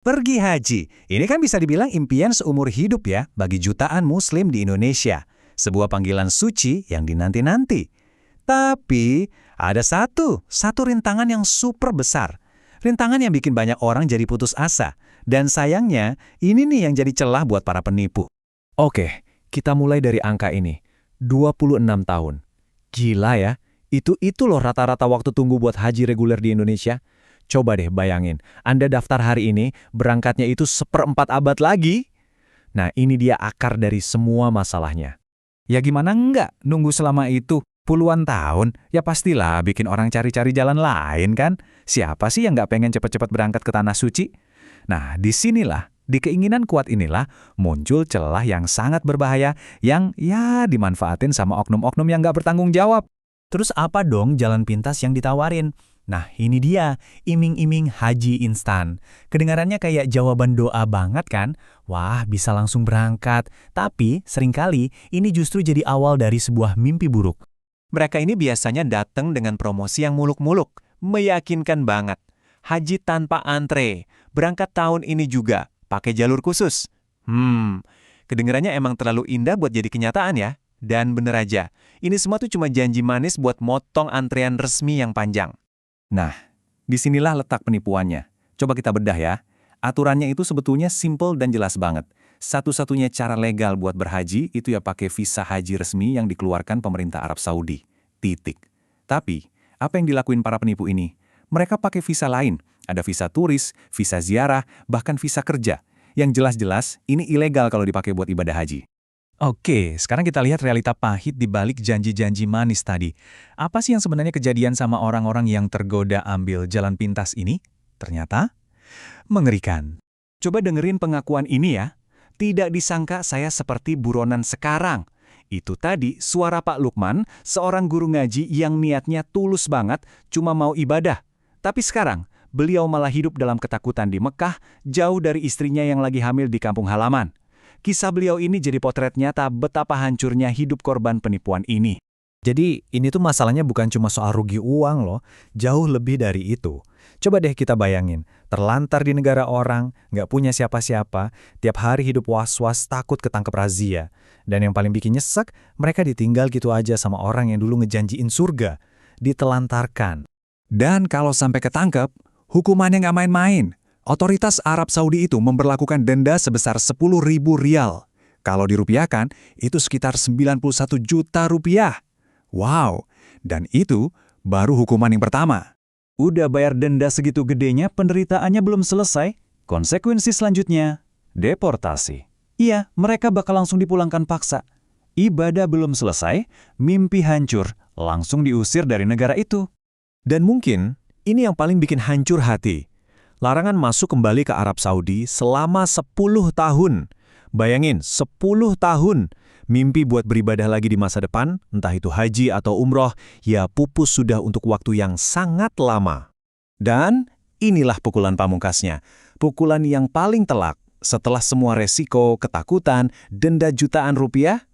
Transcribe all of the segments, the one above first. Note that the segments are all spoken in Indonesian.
Pergi haji, ini kan bisa dibilang impian seumur hidup ya bagi jutaan muslim di Indonesia. Sebuah panggilan suci yang dinanti-nanti. Tapi ada satu rintangan yang super besar. Rintangan yang bikin banyak orang jadi putus asa. Dan sayangnya, ini nih yang jadi celah buat para penipu. Oke, kita mulai dari angka ini. 26 tahun. Gila ya, itu loh rata-rata waktu tunggu buat haji reguler di Indonesia. Coba deh bayangin, Anda daftar hari ini, berangkatnya itu 1/4 abad lagi. Nah, ini dia akar dari semua masalahnya. Ya gimana enggak nunggu selama itu puluhan tahun? Ya pastilah bikin orang cari-cari jalan lain kan? Siapa sih yang nggak pengen cepat-cepat berangkat ke Tanah Suci? Nah, disinilah, di keinginan kuat inilah, muncul celah yang sangat berbahaya yang ya dimanfaatin sama oknum-oknum yang nggak bertanggung jawab. Terus apa dong jalan pintas yang ditawarin? Nah, ini dia, iming-iming haji instan. Kedengarannya kayak jawaban doa banget kan? Wah, bisa langsung berangkat. Tapi, seringkali, ini justru jadi awal dari sebuah mimpi buruk. Mereka ini biasanya datang dengan promosi yang muluk-muluk. Meyakinkan banget. Haji tanpa antre. Berangkat tahun ini juga. Pakai jalur khusus. Kedengarannya emang terlalu indah buat jadi kenyataan ya. Dan bener aja, ini semua tuh cuma janji manis buat motong antrean resmi yang panjang. Nah, disinilah letak penipuannya. Coba kita bedah ya. Aturannya itu sebetulnya simple dan jelas banget. Satu-satunya cara legal buat berhaji itu ya pakai visa haji resmi yang dikeluarkan pemerintah Arab Saudi. Titik. Tapi, apa yang dilakuin para penipu ini? Mereka pakai visa lain. Ada visa turis, visa ziarah, bahkan visa kerja. Yang jelas-jelas, ini ilegal kalau dipakai buat ibadah haji. Oke, sekarang kita lihat realita pahit di balik janji-janji manis tadi. Apa sih yang sebenarnya kejadian sama orang-orang yang tergoda ambil jalan pintas ini? Ternyata mengerikan. Coba dengerin pengakuan ini ya. Tidak disangka saya seperti buronan sekarang. Itu tadi suara Pak Lukman, seorang guru ngaji yang niatnya tulus banget, cuma mau ibadah. Tapi sekarang, beliau malah hidup dalam ketakutan di Mekah, jauh dari istrinya yang lagi hamil di kampung halaman. Kisah beliau ini jadi potret nyata betapa hancurnya hidup korban penipuan ini. Jadi, ini tuh masalahnya bukan cuma soal rugi uang loh, jauh lebih dari itu. Coba deh kita bayangin, terlantar di negara orang, nggak punya siapa-siapa, tiap hari hidup was-was takut ketangkep razia. Dan yang paling bikin nyesek, mereka ditinggal gitu aja sama orang yang dulu ngejanjiin surga. Ditelantarkan. Dan kalau sampai ketangkep, hukumannya nggak main-main. Otoritas Arab Saudi itu memberlakukan denda sebesar 10.000 rial. Kalau dirupiahkan, itu sekitar 91 juta rupiah. Wow, dan itu baru hukuman yang pertama. Udah bayar denda segitu gedenya, penderitaannya belum selesai. Konsekuensi selanjutnya, deportasi. Iya, mereka bakal langsung dipulangkan paksa. Ibadah belum selesai, mimpi hancur, langsung diusir dari negara itu. Dan mungkin, ini yang paling bikin hancur hati. Larangan masuk kembali ke Arab Saudi selama 10 tahun. Bayangin, 10 tahun. Mimpi buat beribadah lagi di masa depan, entah itu haji atau umroh, ya pupus sudah untuk waktu yang sangat lama. Dan inilah pukulan pamungkasnya. Pukulan yang paling telak setelah semua resiko, ketakutan, denda jutaan rupiah.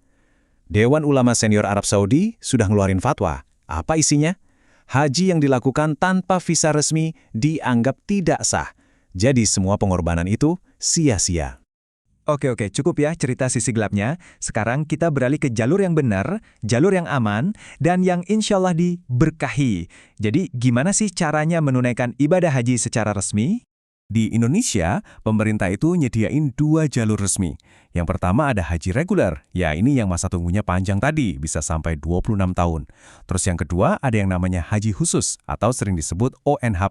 Dewan Ulama Senior Arab Saudi sudah ngeluarin fatwa. Apa isinya? Haji yang dilakukan tanpa visa resmi dianggap tidak sah. Jadi semua pengorbanan itu sia-sia. Oke, cukup ya cerita sisi gelapnya. Sekarang kita beralih ke jalur yang benar, jalur yang aman, dan yang insya Allah diberkahi. Jadi gimana sih caranya menunaikan ibadah haji secara resmi? Di Indonesia, pemerintah itu nyediain 2 jalur resmi. Yang pertama ada haji reguler, ya ini yang masa tunggunya panjang tadi, bisa sampai 26 tahun. Terus yang kedua ada yang namanya haji khusus, atau sering disebut ONH+.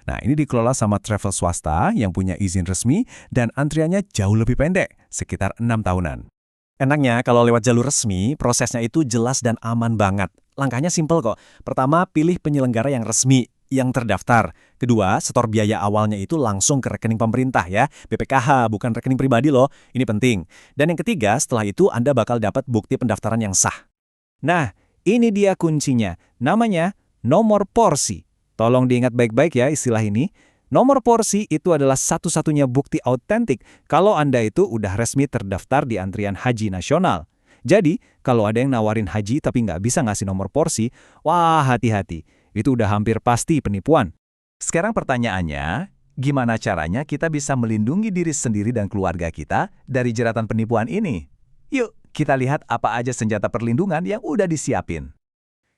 Nah ini dikelola sama travel swasta yang punya izin resmi dan antriannya jauh lebih pendek, sekitar 6 tahunan. Enaknya kalau lewat jalur resmi, prosesnya itu jelas dan aman banget. Langkahnya simpel kok. Pertama, pilih penyelenggara yang resmi, yang terdaftar. Kedua, setor biaya awalnya itu langsung ke rekening pemerintah ya, BPKH, bukan rekening pribadi loh, ini penting. Dan yang ketiga, setelah itu Anda bakal dapat bukti pendaftaran yang sah. Nah, ini dia kuncinya, namanya nomor porsi. Tolong diingat baik-baik ya istilah ini. Nomor porsi itu adalah satu-satunya bukti autentik kalau Anda itu udah resmi terdaftar di antrian haji nasional. Jadi, kalau ada yang nawarin haji tapi nggak bisa ngasih nomor porsi, wah hati-hati. Itu udah hampir pasti penipuan. Sekarang pertanyaannya, Gimana caranya kita bisa melindungi diri sendiri dan keluarga kita dari jeratan penipuan ini? Yuk, kita lihat apa aja senjata perlindungan yang udah disiapin.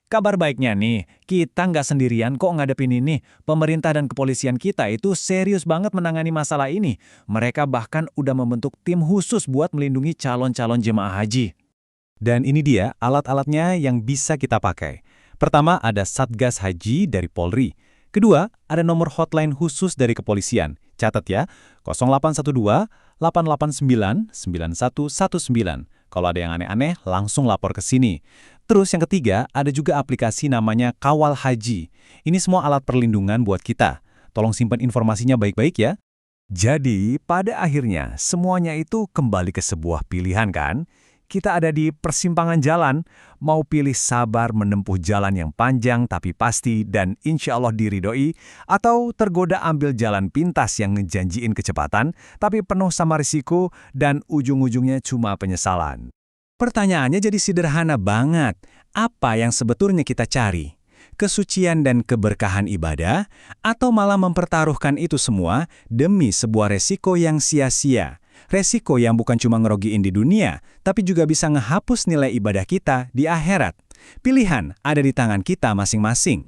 Kabar baiknya nih, kita nggak sendirian kok ngadepin ini. Pemerintah dan kepolisian kita itu serius banget menangani masalah ini. Mereka bahkan udah membentuk tim khusus buat melindungi calon-calon jemaah haji. Dan ini dia alat-alatnya yang bisa kita pakai. Pertama, ada Satgas Haji dari Polri. Kedua, ada nomor hotline khusus dari kepolisian. Catat ya, 0812-889-9119. Kalau ada yang aneh-aneh, langsung lapor ke sini. Terus yang ketiga, ada juga aplikasi namanya Kawal Haji. Ini semua alat perlindungan buat kita. Tolong simpan informasinya baik-baik ya. Jadi, pada akhirnya, semuanya itu kembali ke sebuah pilihan kan? Kita ada di persimpangan jalan, mau pilih sabar menempuh jalan yang panjang tapi pasti dan insya Allah diridhoi, atau tergoda ambil jalan pintas yang ngejanjiin kecepatan, tapi penuh sama risiko dan ujung-ujungnya cuma penyesalan. Pertanyaannya jadi sederhana banget. Apa yang sebetulnya kita cari? Kesucian dan keberkahan ibadah, atau malah mempertaruhkan itu semua demi sebuah resiko yang sia-sia? Resiko yang bukan cuma ngerogiin di dunia, tapi juga bisa ngehapus nilai ibadah kita di akhirat. Pilihan ada di tangan kita masing-masing.